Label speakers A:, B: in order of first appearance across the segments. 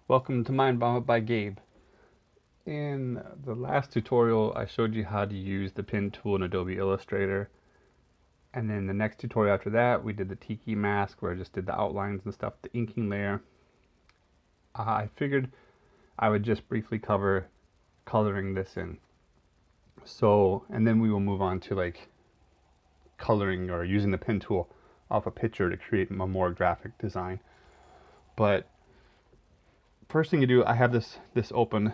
A: Welcome to Mind Vomit by Gabe. In the last tutorial, I showed you how to use the pen tool in Adobe Illustrator. And then the next tutorial after that, we did the tiki mask where I just did the outlines and stuff, the inking layer. I figured I would just briefly cover coloring this in. And then we will move on to like coloring or using the pen tool off a picture to create a more graphic design. But first thing you do, I have this open,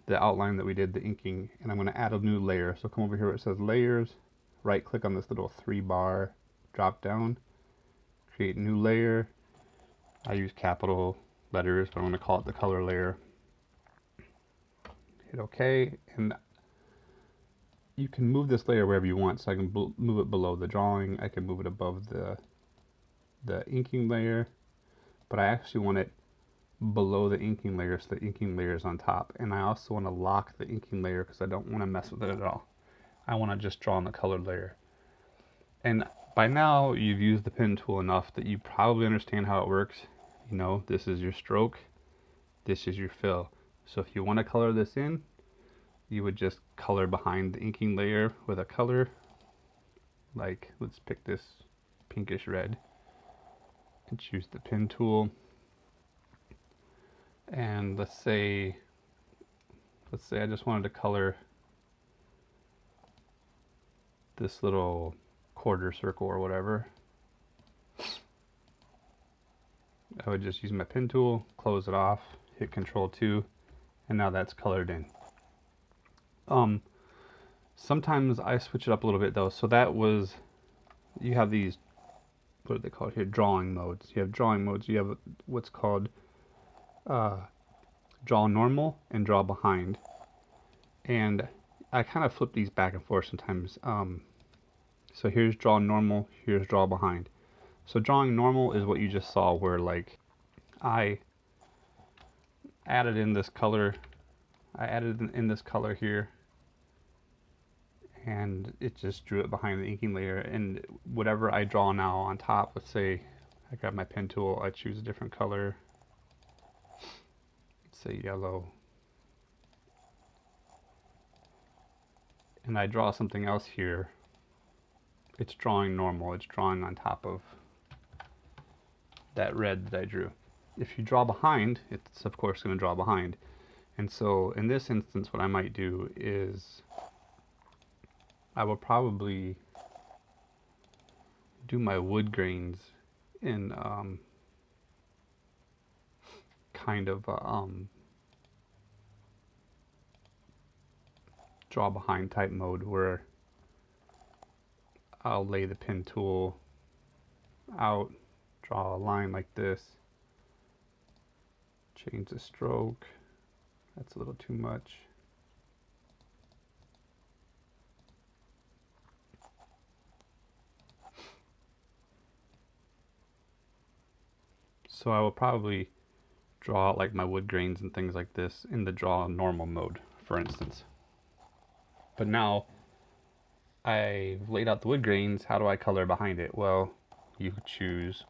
A: the outline that we did, the inking, and I'm going to add a new layer. So come over here where it says layers, right click on this little 3-bar drop down, create new layer. I use capital letters, but I'm going to call it the color layer. Hit OK, and you can move this layer wherever you want. So I can move it below the drawing, I can move it above the inking layer, but I actually want it below the inking layer, so the inking layer is on top. And I also want to lock the inking layer because I don't want to mess with it at all. I want to just draw on the colored layer. And by now you've used the pen tool enough that you probably understand how it works. You know, this is your stroke, this is your fill. So if you want to color this in, you would just color behind the inking layer with a color. Like, let's pick this pinkish red and choose the pen tool. And let's say I just wanted to color this little quarter circle or whatever. I would just use my pen tool, close it off, hit Control-2, and now that's colored in. Sometimes I switch it up a little bit though. So that was, you have these, what are they called here? Drawing modes. You have drawing modes. You have what's called draw normal and draw behind, and I kind of flip these back and forth sometimes. So here's draw normal, here's draw behind. So drawing normal is what you just saw, where like I added in this color, this color here, and it just drew it behind the inking layer. And whatever I draw now on top, let's say I grab my pen tool, I choose a different color, say yellow, and I draw something else here, it's drawing normal, it's drawing on top of that red that I drew. If you draw behind, it's of course going to draw behind. And so in this instance, what I might do is I will probably do my wood grains in kind of draw behind type mode, where I'll lay the pen tool out, draw a line like this, change the stroke, that's a little too much. So I will probably draw out like my wood grains and things like this in the draw normal mode, for instance. But now I've laid out the wood grains, how do I color behind it? Well, you choose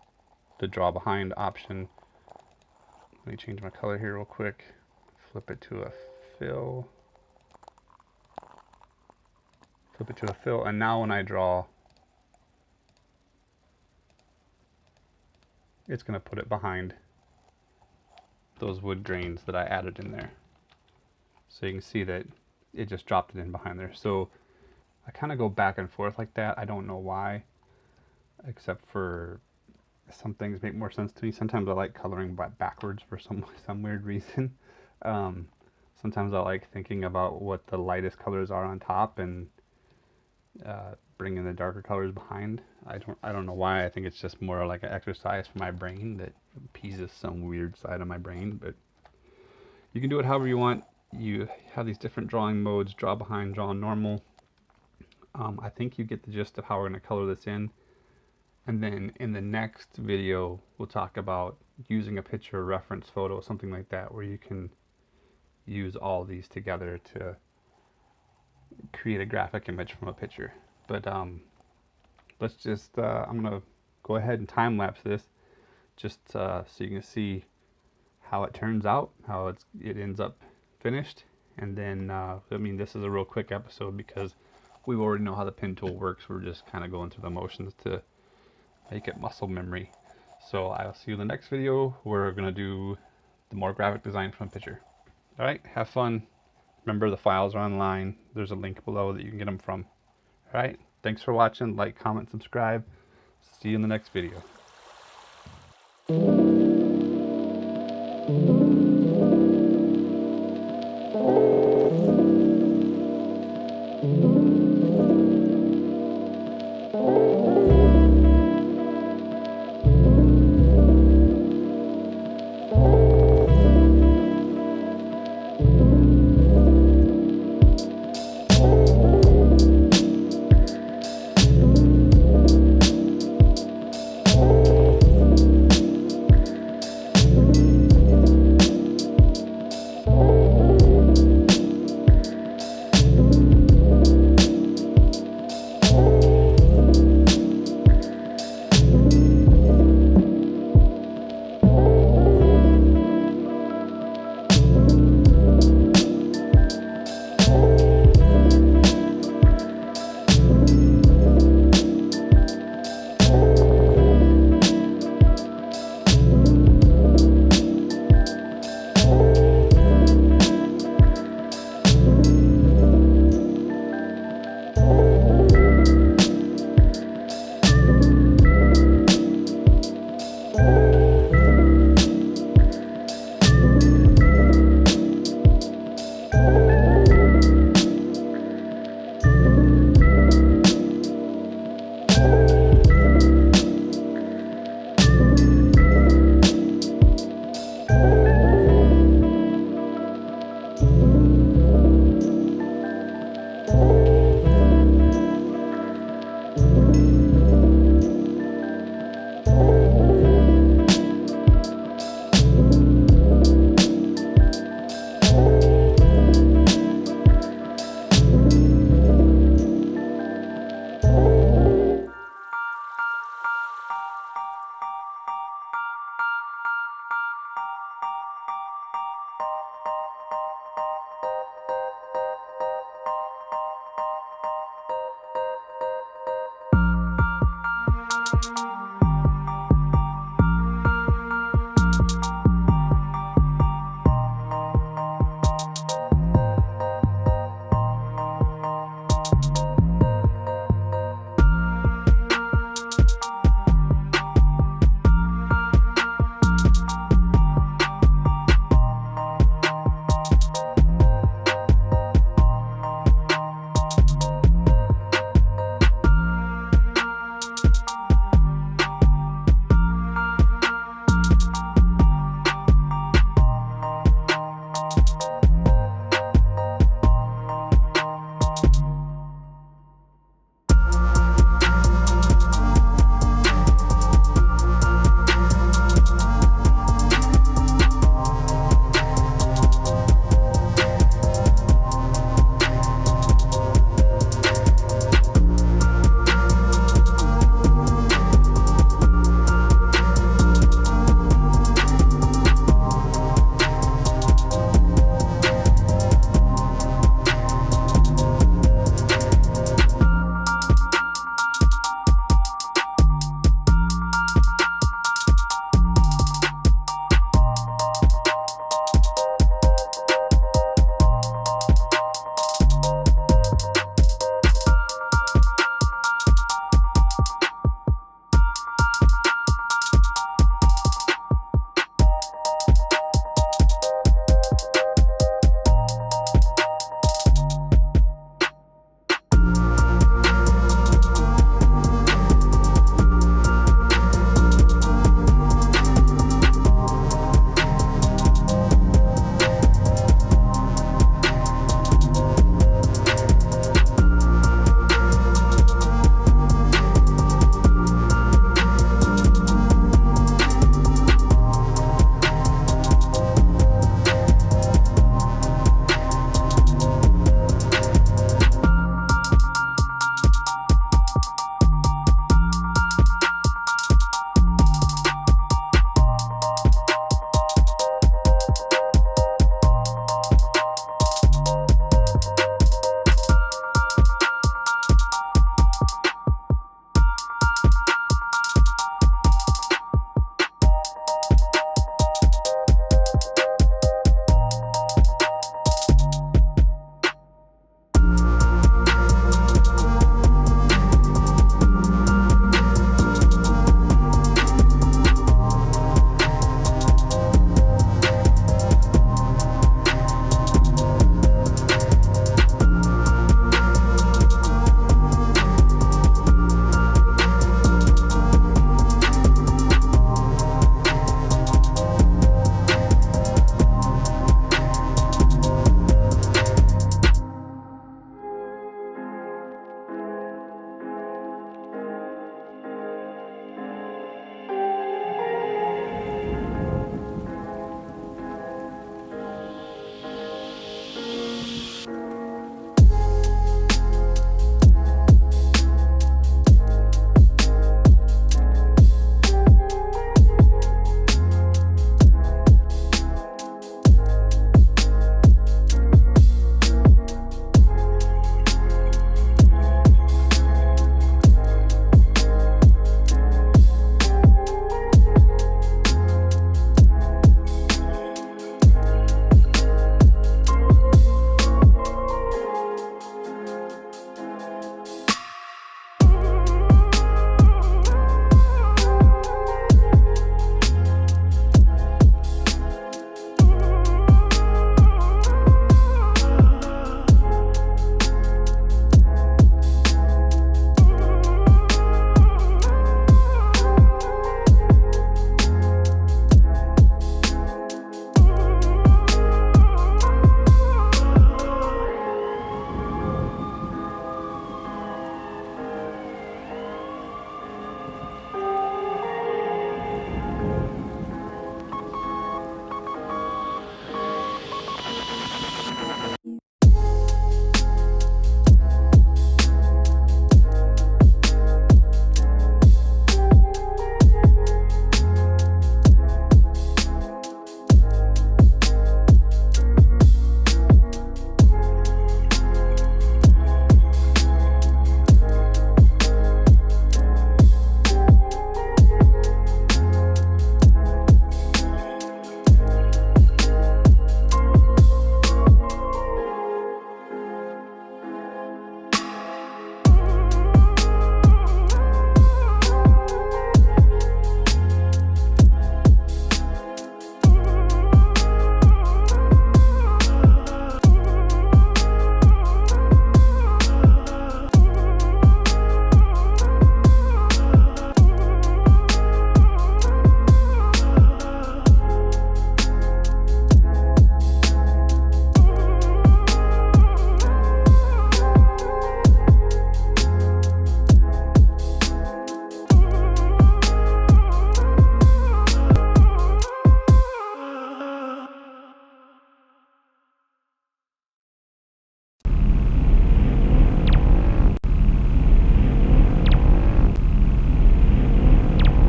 A: the draw behind option. Let me change my color here real quick. Flip it to a fill. And now when I draw, it's going to put it behind those wood grains that I added in there. So you can see that it just dropped it in behind there. So I kind of go back and forth like that. I don't know why, except for some things make more sense to me. Sometimes I like coloring backwards for some weird reason. Sometimes I like thinking about what the lightest colors are on top and bringing the darker colors behind. I don't know why. I think it's just more like an exercise for my brain that appeases some weird side of my brain. But you can do it however you want. You have these different drawing modes: draw behind, draw normal. I think you get the gist of how we're going to color this in. And then in the next video, we'll talk about using a picture reference photo, something like that, where you can use all these together to create a graphic image from a picture. But let's just, I'm going to go ahead and time lapse this just so you can see how it turns out, how it ends up finished. And then, I mean, this is a real quick episode because we already know how the pen tool works. We're just kind of going through the motions to make it muscle memory. So I'll see you in the next video. We're going to do the more graphic design from a picture. All right, have fun. Remember, the files are online. There's a link below that you can get them from. All right, thanks for watching. Like, comment, subscribe. See you in the next video.